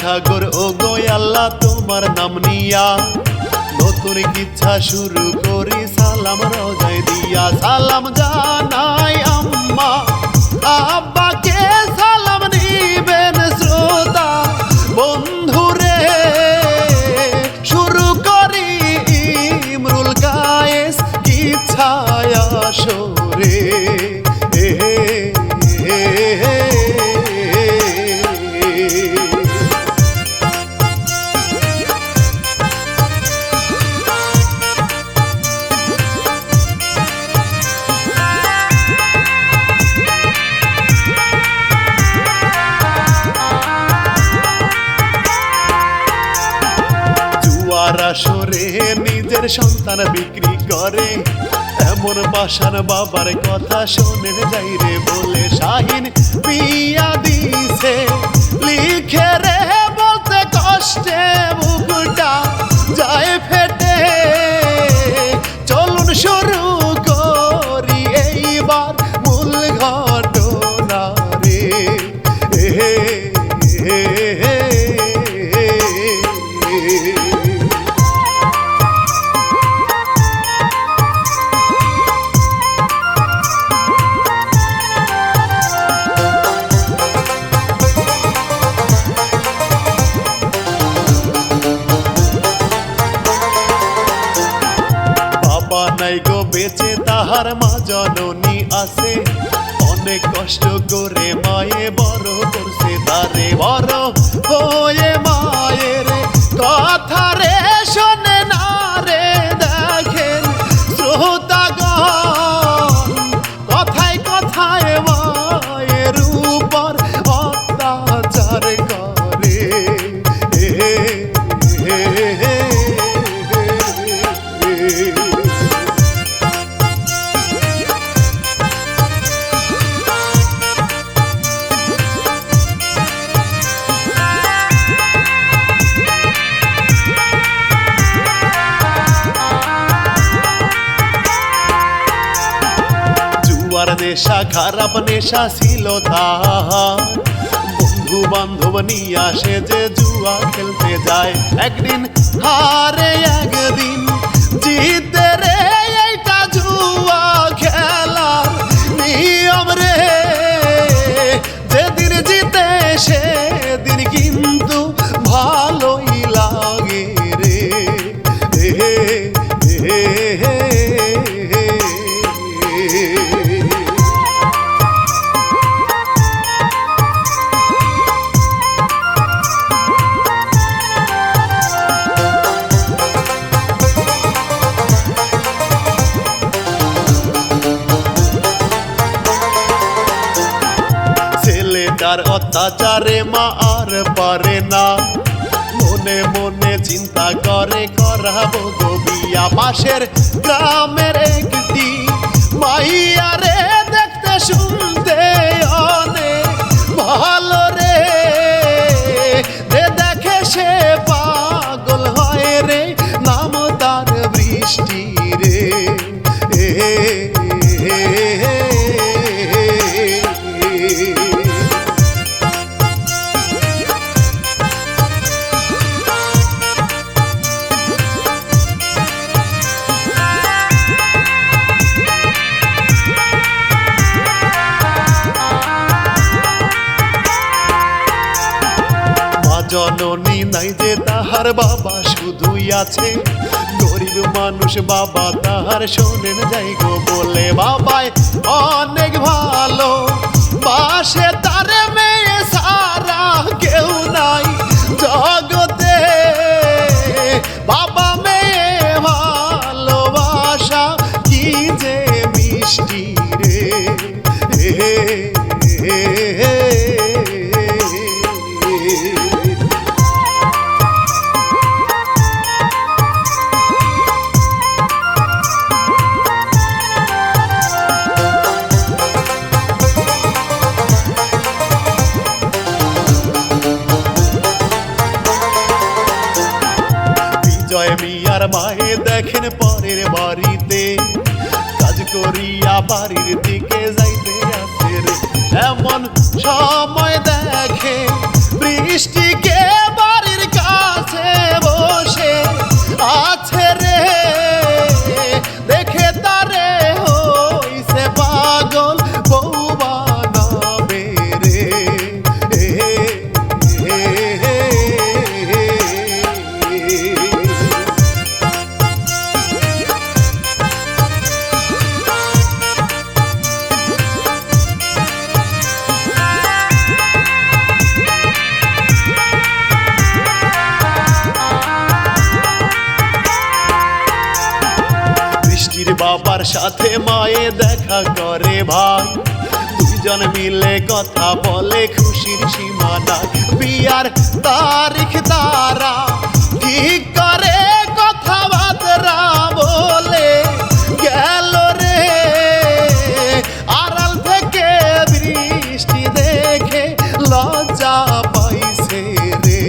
সাগর ও গো আল্লাহ তোমার নাম নিয়া নতুন ইচ্ছা শুরু করি সালাম রোজায় দিয়া। সালাম জানাই আম্মা আব্বাকে, সালাম নিবেন শ্রোতা বন্ধুরে। শুরু করি ইমরুল কায়েস ইচ্ছায় আসরে। আসরে নিজের সন্তান বিক্রি করে এমন পাষাণ বাবার কথা শোনেন যাই রে বলে। শাহিন পিয়া দিছে লিখে রে বলতে কষ্টে বুকটা যায় ফেটে। চলুন শুরু করি এইবার মূল ঘটনা রে। নাই গো বেঁচে তাহার মা জননী আছে, অনেক কষ্ট করে মায়ে বড় করছে তারে। বড় হয়ে মায়ের কথা রে শোনে না রে দেখেন শ্রোতাগণ, কথায় কথায় মায়ের উপর অত্যাচার করে। নেশা খারাপ নেশা ছিল তার, বন্ধু বান্ধব নিয়ে আসে যে জুয়া খেলতে যায়। একদিন হারে একদিন জিতে রে, এইটা জুয়া খেলার নিয়ম রে। যেদিন জিতে সেদিন কিন্তু ভালোই লাগে রে। তার অত্যাচারে মা আর পারে না, মনে মনে চিন্তা করে করাবো গো বিয়া। পাশের গ্রামের একটি মাইয়া রে দেখতে শুনতে অনেক ভালো রে। দেখে সে পাগল হয় রে, নাম তার বৃষ্টি রে। জননী নাই যে তাহার বাবা শুধুই আছে, গরিব মানুষ বাবা তাহার শোনেন যাই গো বলে। বাবাই অনেক ভালো বাসে তার মেয়ে সারা কেউ নাই জগতে। বাবা মেয়ে ভালোবাসা কি যে মিষ্টি রে। মিয়ার মায়ে দেখেন পরের বাড়িতে কাজ করিয়া বাড়ির দিকে যাইতে আসে রে। এমন সময় দেখে বৃষ্টিকে বাবার সাথে মায়ে দেখা করে ভাই, দুইজন মিলে কথা বলে খুশির সীমা নাই। বিয়ার তারিখ তারা ঠিক করে কথাবার্তা বলে গেল রে, আড়াল থেকে বৃষ্টি দেখে লজ্জা পাইছে রে।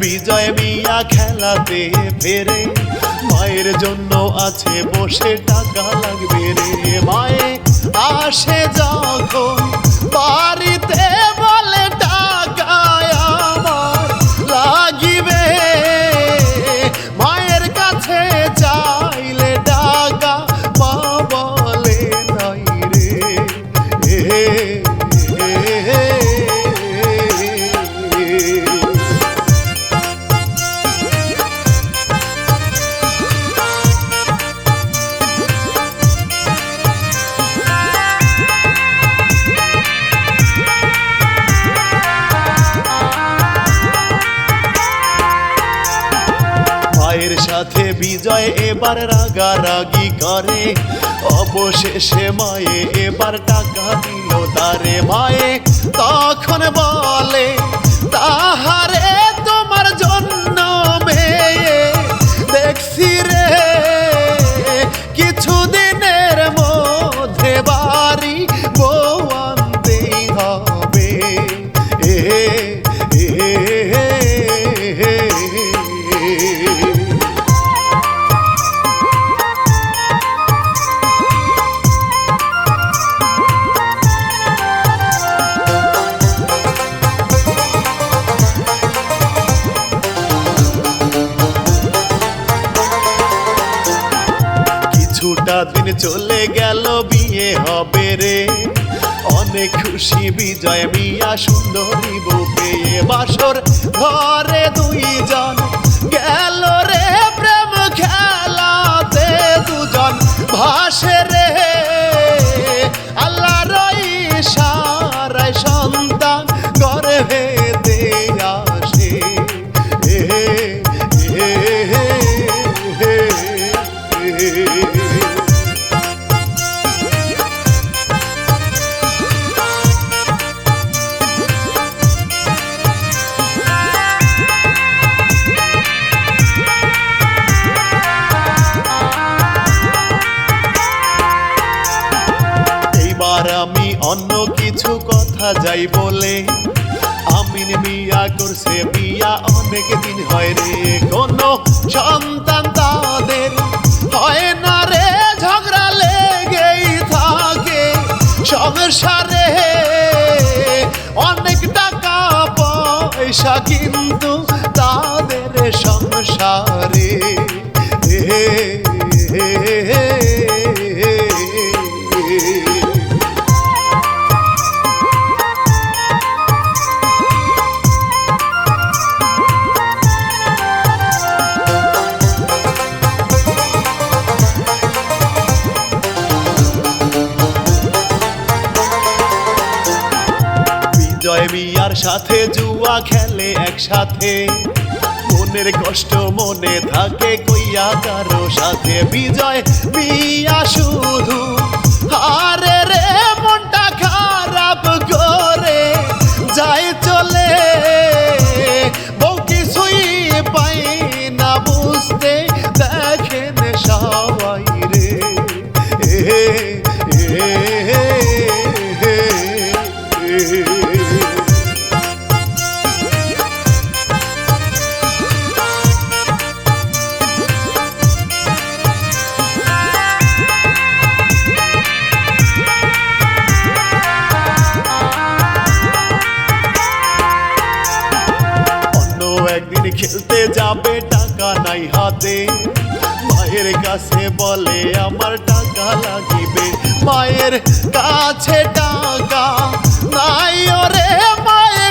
বিজয় মিয়া খেলাতে ফেরে, মায়ের জন্য আছে বসে টাকা লাগবে রে। মায়ে আসে যখন বাড়িতে বলে টাকা আমার লাগিবে, মায়ের কাছে চাইলে টাকা মা বলে নাই রে। মায়ের সাথে বিজয় এবার রাগারাগি করে, অবশেষে মায়ে এবার টাকা দিল তারে। মায়ে তখন বলে তাহারে তোমার জন্য মেয়ে দেখছি রে, কিছুদিনের মধ্যে বাড়ি বউ আনতেই হবে। কিছুটা দিন চলে গেল বিয়ে হবে রে, অনেক খুশি বিজয় মিয়া সুন্দরী বউ পেয়ে। বাসর ঘরে দুইজন গেল রে প্রেম খেলাতে, দুজন ভাসে রে আল্লাহর ইশারায় সন্তান গর্ভেতে আসে। আমি অন্য কিছু কথা যাই বলে, আমিন মিয়া করছে বিয়া অনেক দিন হয় রে, কোনো সন্তান তাদের হয় না রে, ঝগড়া লেগেই থাকে সংসারে। অনেক টাকা পয়সা কিন্তু তাদের সংসারে। বিজয় মিয়ার সাথে জুয়া খেলে একসাথে, মনের কষ্ট মনে থাকে কইয়া কারো সাথে। বিজয় মিয়া শুধু হারে রে, মনটা খারাপ করে যায় চলে, বউ কিছুই পাই না বুঝতে দেখেন সবাই রে। একদিন খেলতে যাবে টাকা নাই হাতে, মায়ের কাছে বলে আমার টাকা লাগিবে। মায়ের কাছে টাকা নাই ওরে, মায়ের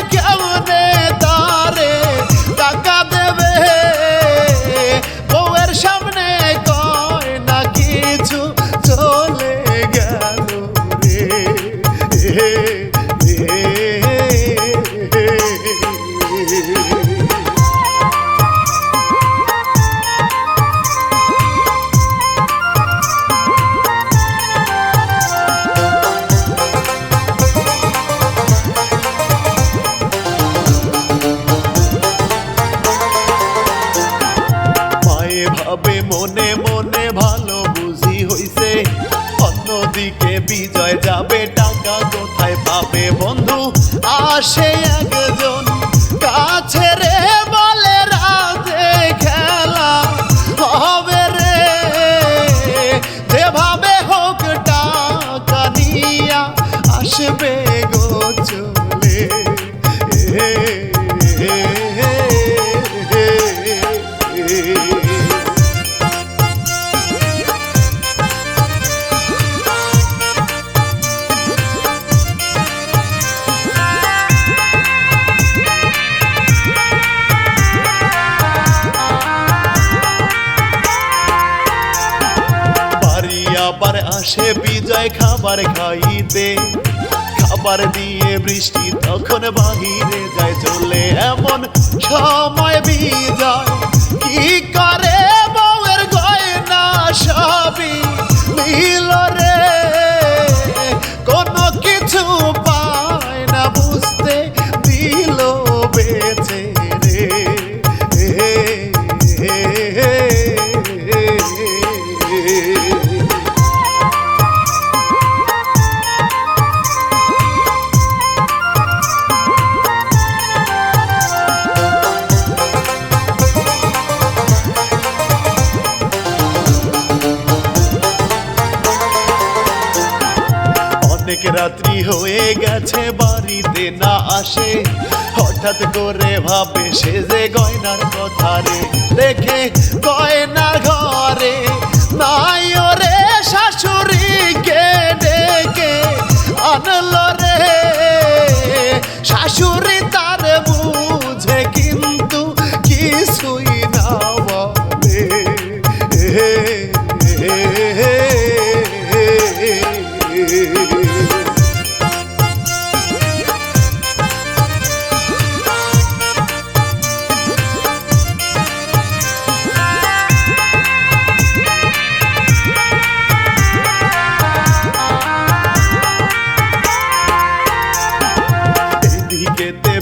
আবার আসে বিজয় খাবার খাইতে, খাবার দিয়ে বৃষ্টি তখন বাহিরে যায় চলে। এমন সময় বিজয় কি করে বউয়ের গয়না সবই নিল রে, কোনো কিছু পায় না বুঝতে দিল বেঁচে রে। অনেক রাত্রি হয়ে গেছে বাড়িতে না আসে, হঠাৎ করে ভাবে সে যে গয়নার কথা রে। দেখে গয়নার ঘরে নাই ওরে, শাশুড়িকে ডেকে আনলো রে। শাশুড়ি তার বুঝে কিন্তু কিছুই না বলে।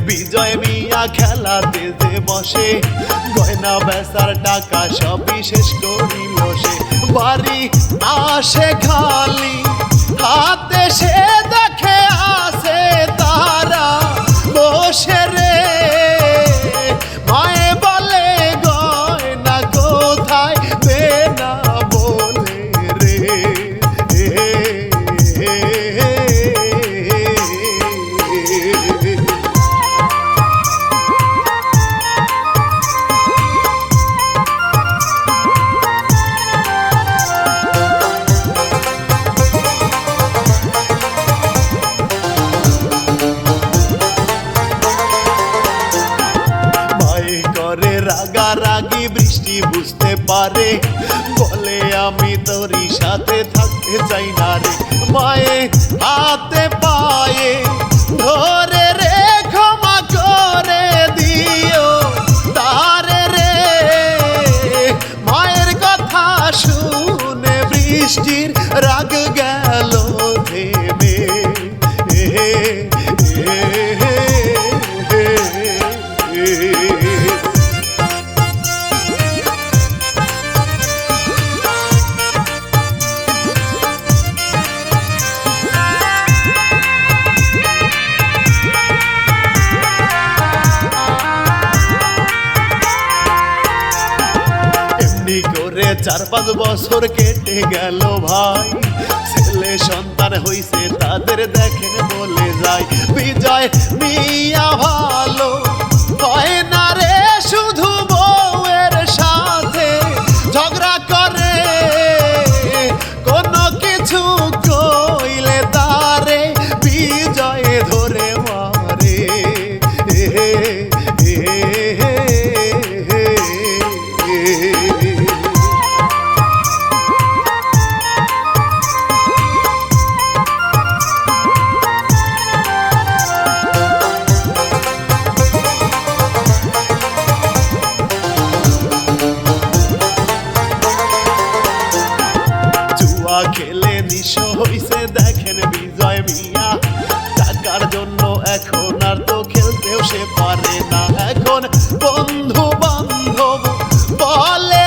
বিজয় মিয়া খেলাতে যে বসে, গয়না বেচার টাকা সবই শেষ করিল সে। বাড়ি আসে খালি হাতে, সে দেখে আসে তারা বসে রে। মায়ে বলে গয়না কোথায় দে না বলে রে। রাগারাগি বৃষ্টি বুঝতে পারে, বলে আমি তোরই সাথে থাকতে চাই না রে। মায়ে হাতে পায়ে ধরে রে ক্ষমা করে দিও তারে রে। মায়ের কথা শুনে বৃষ্টির রাগ গেল থেমে। করে 4-5 বছর কেটে গেল ভাই, ছেলে সন্তান হইছে তাদের দেখেন বলে যায়। বিজয় মিয়া ভালো হয় না রে, শুধু বউয়ের সাথে ঝগড়া করে। কোনো কিছু কইলে তারে বিজয় ধরে মারে। খেলে নিঃস্ব হইছে দেখেন বিজয় মিয়া, টাকার জন্য এখন আর তো খেলতেও সে পারে না। এখন বন্ধু বান্ধব বলে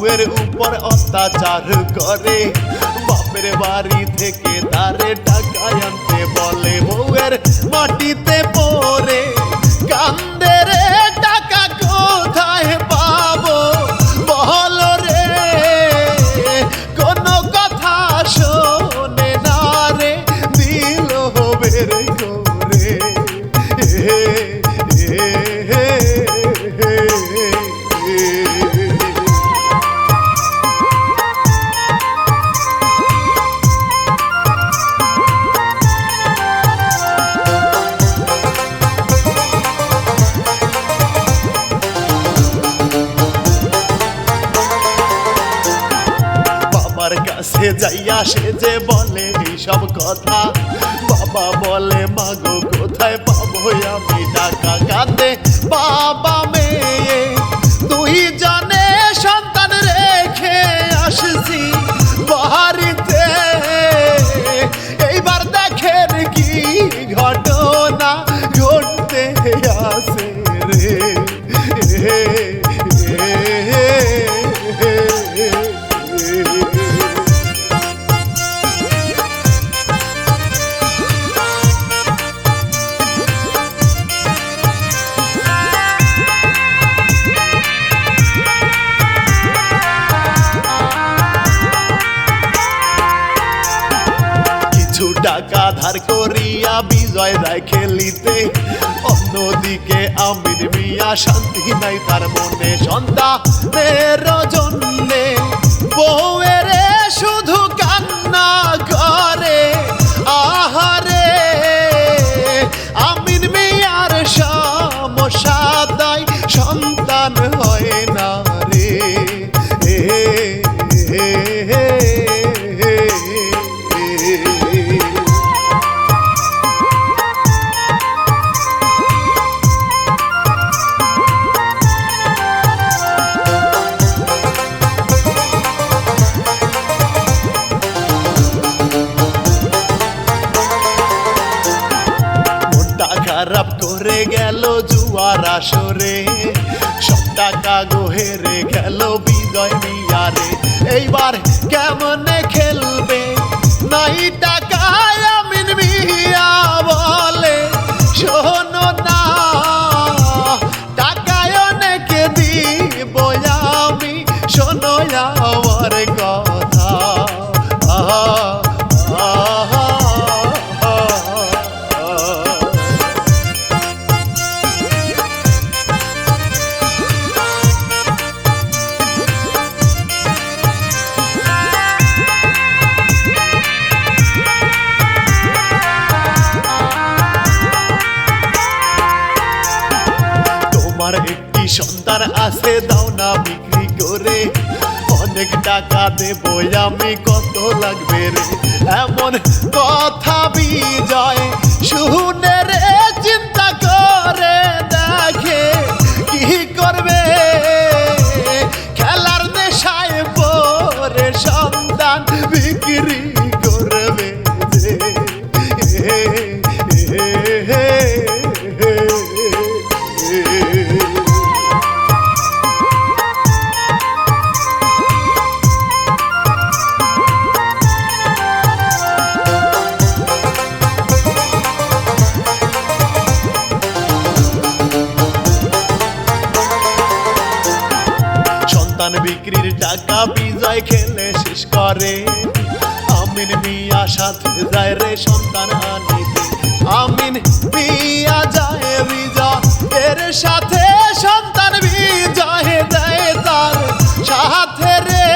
বউয়ের উপর অত্যাচার করে, বাপের বাড়ি থেকে তারে টাকা আনতে বলে, বউয়ের মাটিতে পড়ে কান্দে রে, টাকা কোথায় পাবো বল রে, কোনো কথা শোনে না রে, দিল বের করে বাবার কাছে যাইয়া সে যে বলে এইসব কথা, বাবা বলে মাগো কোথায় পাবো আমি টাকা, কাঁদে বাবা মেয়ে দুই জনে সন্তান রেখে আসছি বাড়িতে, এইবার দেখেন কি ঘটনা ঘটতে আসে রে টাকা ধার করিয়া বিজয় রায় খেলিতে, অন্যদিকে আমির মিয়া শান্তি নাই তার মনে, সন্তানের জন্যে বউয়ের শুধু কান্না করে, আহারে আমির মিয়ার সমস্যা তাই সন্তান হয় না রে খারাপ করে গেল জুয়ার আসরে, সব টাকা গোহেরে গেল বিজয় মিয়ারে, এইবার কেমনে খেলবে নাই টাকায় আমিন মিয়া বলে, শোনো না টাকায় অনেকে দিব আমি, শোনো আমার কথা আমার একটি সন্তান আছে, দাও না বিক্রি করে, অনেক টাকা দেবো আমি, কত লাগবে রে, এমন কথা বিজয় শুনে রে চিন্তা করে দেখে কি করবে, খেলার নেশায় পরে সন্তান বিক্রি করবে সন্তান বিক্রির টাকা বিজয় খেলে শেষ করে, আমিন মিয়া সাথে যায় রে সন্তান আনিতে, আমিন মিয়া যায় বিজয় এর সাথে, সন্তান বিজয় দেয় তার সাথে রে,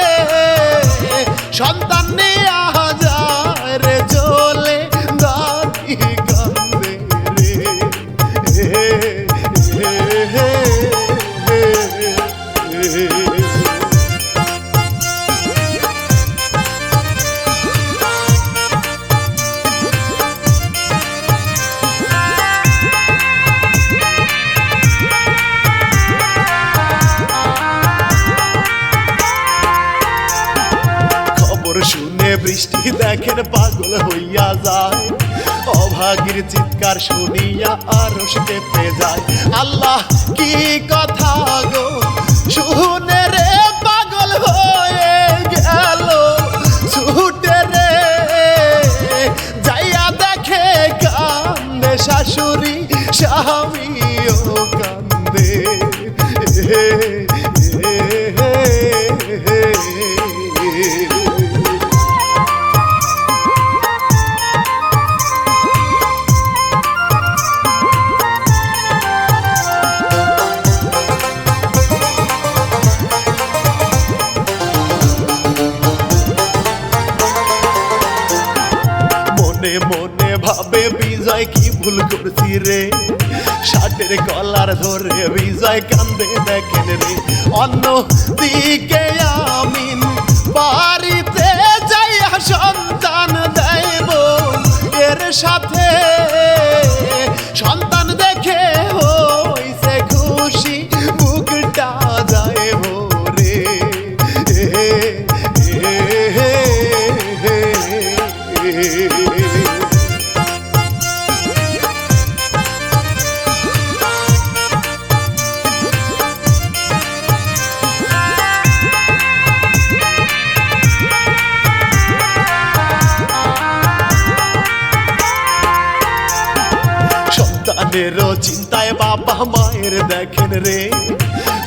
সন্তান নিয়া যায় রে চলে দাদি কান্দে রে শুনে বৃষ্টি দেখেন পাগল হইয়া যায়, অভাগীর চিৎকার শুনিয়া আরশ কেঁপে যায়, আল্লাহ কি কথা গো শুনে রে পাগল পাগল হয়ে গেল ছুটে রে, যাইয়া দেখে কান্দে শাশুড়ি স্বামীও কান্দে। মনে মনে ভাবে বিজয় কি ভুল করছি রে, শার্টের কলার ধরে বিজয় কান্দে দেখেন রে। অন্য দিকে আমিন বাড়িতে যাইয়া সন্তান দেব, এর সাথে সন্তান দেখে হইছে খুশি বুকটা যাইব রে। সন্তানেরও চিন্তায় বাবা মায়ের দেখেন রে,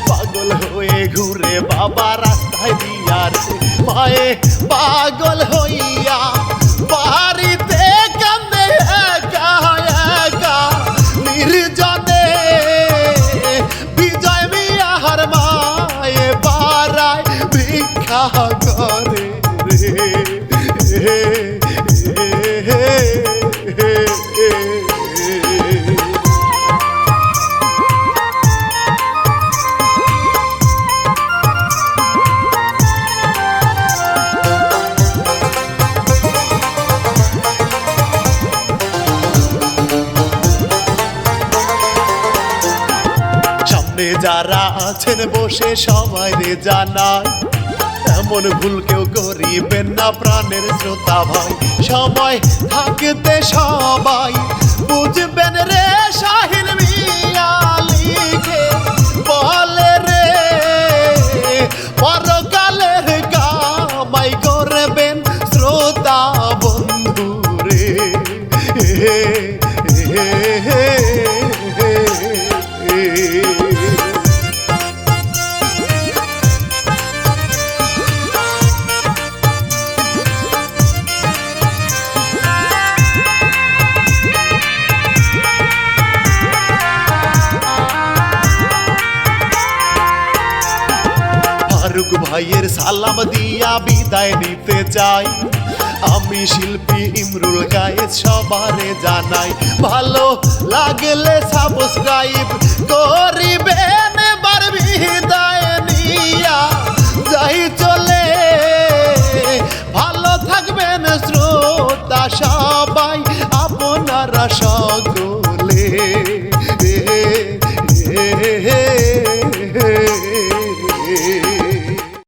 পাগল হয়ে ঘুরে বাবা রাস্তায় দিয়া রে। মায়ে পাগল হইয়া বাড়িতে কান্দে একা একা নির্জনে, বিজয় মিয়ার মায়ে পাড়ায় ভিক্ষা করে রে। যারা আছেন বসে সবাই রে জানাই, এমন ভুল কেউ করিবেন না প্রাণের শ্রোতা ভাই। সময় থাকতে সবাই বুঝবেন রে, শাহিন মিয়া লিখে বলে রে, পরকালের কামাই করবেন শ্রোতা বন্ধু রে। ফারুক ভাইয়ের সালাম দিয়া বিদায় নিতে চাই, আমি শিল্পী ইমরুল গায়েস সবারে জানাই। ভালো লাগলে সাবস্ক্রাইব করিবেন, এবার বিদায় নিয়া যাই চলে। ভালো থাকবেন শ্রোতা সবাই, আপনারা সব